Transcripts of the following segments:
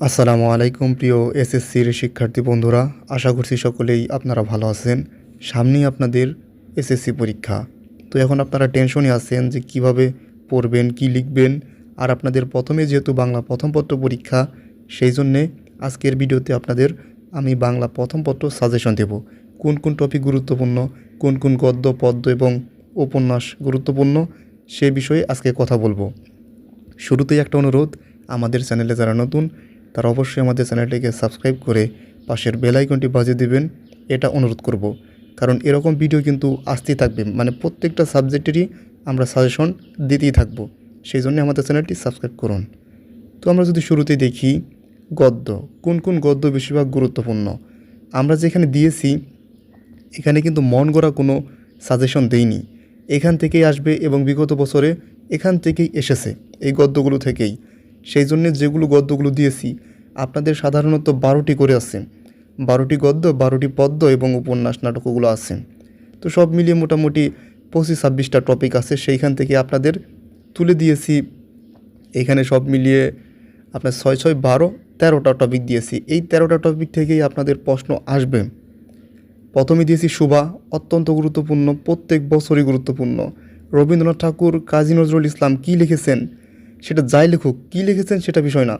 আসসালামু আলাইকুম প্রিয় এসএসসির শিক্ষার্থী বন্ধুরা, আশা করছি সকলেই আপনারা ভালো আছেন। সামনেই আপনাদের এসএসসি পরীক্ষা। তো এখন আপনারা টেনশনে আছেন যে কিভাবে পড়বেন, কি লিখবেন। আর আপনাদের প্রথমে যেহেতু বাংলা প্রথম পত্র পরীক্ষা, সেই জন্যে আজকের ভিডিওতে আপনাদের আমি বাংলা প্রথম পত্র সাজেশন দেব। কোন কোন টপিক গুরুত্বপূর্ণ, কোন কোন গদ্য পদ্য এবং উপন্যাস গুরুত্বপূর্ণ, সে বিষয়ে আজকে কথা বলবো। শুরুতেই একটা অনুরোধ, আমাদের চ্যানেলে যারা নতুন তারা অবশ্যই আমাদের চ্যানেলটিকে সাবস্ক্রাইব করে পাশের বেল আইকনটি বাজিয়ে দেবেন, এটা অনুরোধ করব। কারণ এরকম ভিডিও কিন্তু আসতেই থাকবে, মানে প্রত্যেকটা সাবজেক্টেরই আমরা সাজেশন দিতেই থাকব। সেই জন্য আমাদের চ্যানেলটি সাবস্ক্রাইব করুন। তো আমরা যদি শুরুতেই দেখি গদ্য, কোন কোন গদ্য বেশিরভাগ গুরুত্বপূর্ণ। আমরা যেখানে দিয়েছি এখানে কিন্তু মন গড়া কোনো সাজেশন দেইনি, এখান থেকেই আসবে এবং বিগত বছরে এখান থেকেই এসেছে, এই গদ্যগুলো থেকেই। সেই জন্য যেগুলো গদ্যগুলো দিয়েছি আপনাদের সাধারণত 12টি করে আছে, 12টি গদ্য, 12টি পদ্য এবং উপন্যাস নাটকগুলো আছে। তো সব মিলিয়ে মোটামুটি 25-26টা টপিক আছে, সেইখান থেকে আপনাদের তুলে দিয়েছি। এখানে সব মিলিয়ে আপনার 6-6-12 13টা টপিক দিয়েছি। এই 13টা টপিক থেকেই আপনাদের প্রশ্ন আসবে। প্রথমে দিয়েছি সুভা, অত্যন্ত গুরুত্বপূর্ণ, প্রত্যেক বছরই গুরুত্বপূর্ণ। রবীন্দ্রনাথ ঠাকুর, কাজী নজরুল ইসলাম কী লিখেছেন, সেটা যাই লিখুক, কী লিখেছেন সেটা বিষয় না।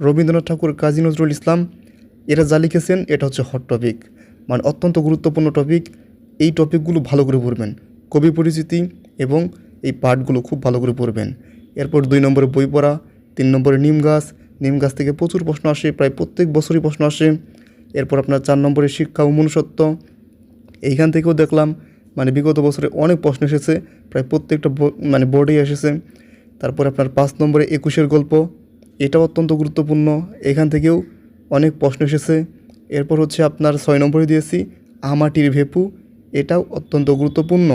রবীন্দ্রনাথ ঠাকুর, কাজী নজরুল ইসলাম এরা যা লিখেছেন এটা হচ্ছে হট টপিক, মানে অত্যন্ত গুরুত্বপূর্ণ টপিক। এই টপিকগুলো ভালো করে পড়বেন, কবি পরিচিতি এবং এই পাঠগুলো খুব ভালো করে পড়বেন। এরপর 2 নম্বরে বই পড়া, 3 নম্বরে নিম গাছ, নিম গাছ থেকে প্রচুর প্রশ্ন আসে, প্রায় প্রত্যেক বছরই প্রশ্ন আসে। এরপর আপনার 4 নম্বরে শিক্ষা ও মনুষ্যত্ব, এইখান থেকেও দেখলাম মানে বিগত বছরে অনেক প্রশ্ন এসেছে, প্রায় প্রত্যেকটা মানে বোর্ডেই এসেছে। তারপর আপনার 5 নম্বরে 21-এর গল্প, এটাও অত্যন্ত গুরুত্বপূর্ণ, এখান থেকেও অনেক প্রশ্ন এসেছে। এরপর হচ্ছে আপনার 6 নম্বরে দিয়েছি আমাটির ভেপু, এটাও অত্যন্ত গুরুত্বপূর্ণ,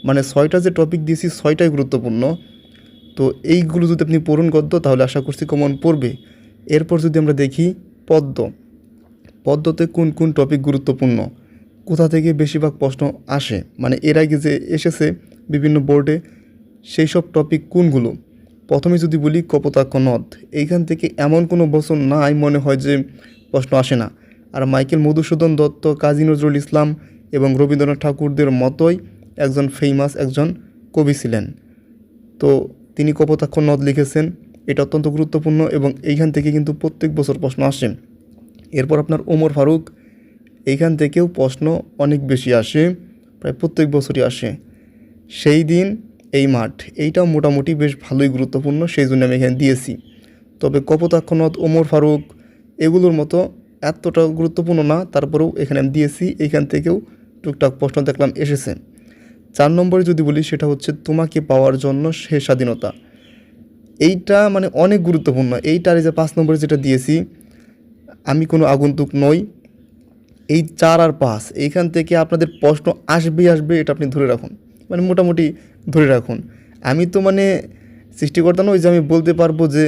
মানে 6টা যে টপিক দিয়েছি 6টাই গুরুত্বপূর্ণ। তো এইগুলো যদি আপনি পড়ুন গদ্য, তাহলে আশা করছি কমন পড়বে। এরপর যদি আমরা দেখি পদ্য, পদ্যতে কোন কোন টপিক গুরুত্বপূর্ণ, কোথা থেকে বেশিরভাগ প্রশ্ন আসে, মানে এর আগে যে এসেছে বিভিন্ন বোর্ডে সেই সব টপিক কোনগুলো। প্রথমে যদি বলি কপোতাক্ষ নদ, এইখান থেকে এমন কোনো বছর নাই মনে হয় যে প্রশ্ন আসে না। আর মাইকেল মধুসূদন দত্ত, কাজী নজরুল ইসলাম এবং রবীন্দ্রনাথ ঠাকুরদের মতোই একজন ফেমাস একজন কবি ছিলেন। তো তিনি কপোতাক্ষ নদ লিখেছেন, এটা অত্যন্ত গুরুত্বপূর্ণ এবং এইখান থেকে কিন্তু প্রত্যেক বছর প্রশ্ন আসে। এরপর আপনার ওমর ফারুক, এইখান থেকেও প্রশ্ন অনেক বেশি আসে, প্রায় প্রত্যেক বছরই আসে। সেই দিন এই মাঠ, এইটাও মোটামুটি বেশ ভালোই গুরুত্বপূর্ণ, সেই জন্য আমি এখানে দিয়েছি। তবে কপোতাক্ষ নদ, ওমর ফারুক এগুলোর মতো এতটা গুরুত্বপূর্ণ না, তারপরেও এখানে আমি দিয়েছি। এইখান থেকেও টুকটাক প্রশ্ন দেখলাম এসেছে। 4 নম্বরে যদি বলি সেটা হচ্ছে তোমাকে পাওয়ার জন্য সে স্বাধীনতা, এইটা মানে অনেক গুরুত্বপূর্ণ। এইটার যে 5 নম্বরে যেটা দিয়েছি আমি কোনো আগন্তুক নই, এই 4 আর 5 এইখান থেকে আপনাদের প্রশ্ন আসবে আসবে, এটা আপনি ধরে রাখুন, মানে মোটামুটি ধরে রাখুন। আমি তো মানে সৃষ্টিকর্তা নই যে আমি বলতে পারবো যে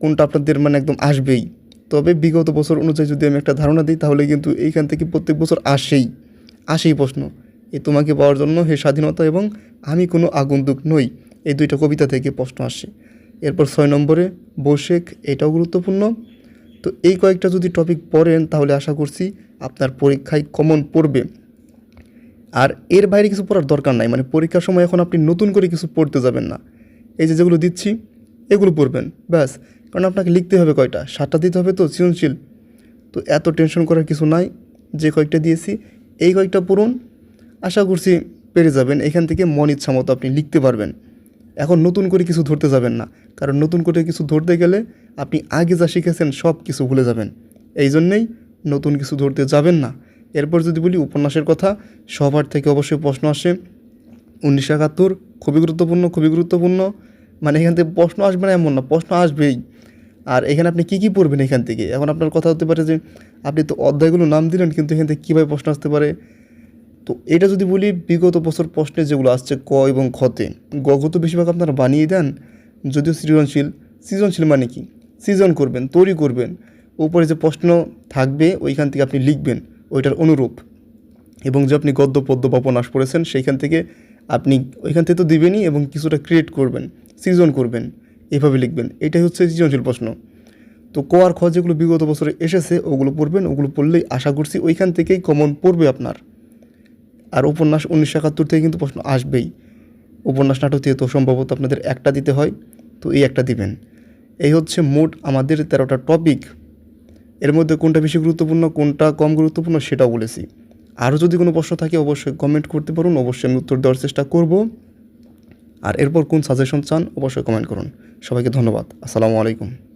কোনটা আপনাদের মানে একদম আসবেই। তবে বিগত বছর অনুযায়ী যদি আমি একটা ধারণা দিই, তাহলে কিন্তু এইখান থেকে প্রত্যেক বছর আসেই প্রশ্ন। এই তোমাকে পাওয়ার জন্য হে স্বাধীনতা এবং আমি কোনো আগন্তুক নই, এই 2টা কবিতা থেকে প্রশ্ন আসে। এরপর 6 নম্বরে বৈশেখ, এটাও গুরুত্বপূর্ণ। তো এই কয়েকটা যদি টপিক পড়েন তাহলে আশা করছি আপনার পরীক্ষায় কমন পড়বে। আর এর বাইরে কিছু পড়ার দরকার নাই, মানে পরীক্ষার সময় এখন আপনি নতুন করে কিছু পড়তে যাবেন না। এই যে যেগুলো দিচ্ছি এগুলো পড়বেন ব্যাস, কারণ আপনাকে লিখতে হবে কয়টা, 7টা দিতে হবে তো সৃজনশীল। তো এত টেনশন করার কিছু নাই, যে কয়েকটা দিয়েছি এই কয়েকটা পড়ুন, আশা করছি পেরে যাবেন। এখান থেকে মন ইচ্ছা মতো আপনি লিখতে পারবেন। এখন নতুন করে কিছু ধরতে যাবেন না, কারণ নতুন করে কিছু ধরতে গেলে আপনি আগে যা শিখেছেন সব কিছু ভুলে যাবেন, এই জন্যেই নতুন কিছু ধরতে যাবেন না। এরপর যদি বলি উপন্যাসের কথা, সবার থেকে অবশ্যই প্রশ্ন আসে 1971, খুবই গুরুত্বপূর্ণ, খুবই গুরুত্বপূর্ণ। মানে এখান থেকে প্রশ্ন আসবে না এমন না, প্রশ্ন আসবেই। আর এখানে আপনি কী কী পড়বেন এখান থেকে, এখন আপনার কথা হতে পারে যে আপনি তো অধ্যায়গুলো নাম দিলেন, কিন্তু এখান থেকে কীভাবে প্রশ্ন আসতে পারে। তো এটা যদি বলি বিগত বছর প্রশ্নে যেগুলো আসছে ক এবং খতে, গগ তো বেশিরভাগ আপনারা বানিয়ে দেন, যদিও সৃজনশীল। সৃজনশীল মানে কি, সৃজন করবেন, তৈরি করবেন, উপরে যে প্রশ্ন থাকবে ওইখান থেকে আপনি লিখবেন ওইটার অনুরূপ। এবং যে আপনি গদ্য পদ্য বা উপন্যাস পড়েছেন সেইখান থেকে আপনি ওইখান থেকে তো দিবেনই এবং কিছুটা ক্রিয়েট করবেন, সৃজন করবেন, এভাবে লিখবেন। এটাই হচ্ছে সৃজনশীল প্রশ্ন। তো ক আর খ যেগুলো বিগত বছরে এসেছে ওগুলো পড়বেন, ওগুলো পড়লেই আশা করছি ওইখান থেকেই কমন পড়বে আপনার। আর উপন্যাস 1971 থেকে কিন্তু প্রশ্ন আসবেই। উপন্যাস নাটক থেকে তো সম্ভবত আপনাদের একটা দিতে হয়, তো এই একটা দিবেন। এই হচ্ছে মোট আমাদের 13টা টপিক। এর মধ্যে কোনটা বেশি গুরুত্বপূর্ণ কোনটা কম গুরুত্বপূর্ণ সেটাও বলেছি। আরও যদি কোনো প্রশ্ন থাকে অবশ্যই কমেন্ট করতে পারুন, অবশ্যই আমি উত্তর দেওয়ার চেষ্টা করব। আর এরপর কোন সাজেশন চান অবশ্যই কমেন্ট করুন। সবাইকে ধন্যবাদ। আসসালামু আলাইকুম।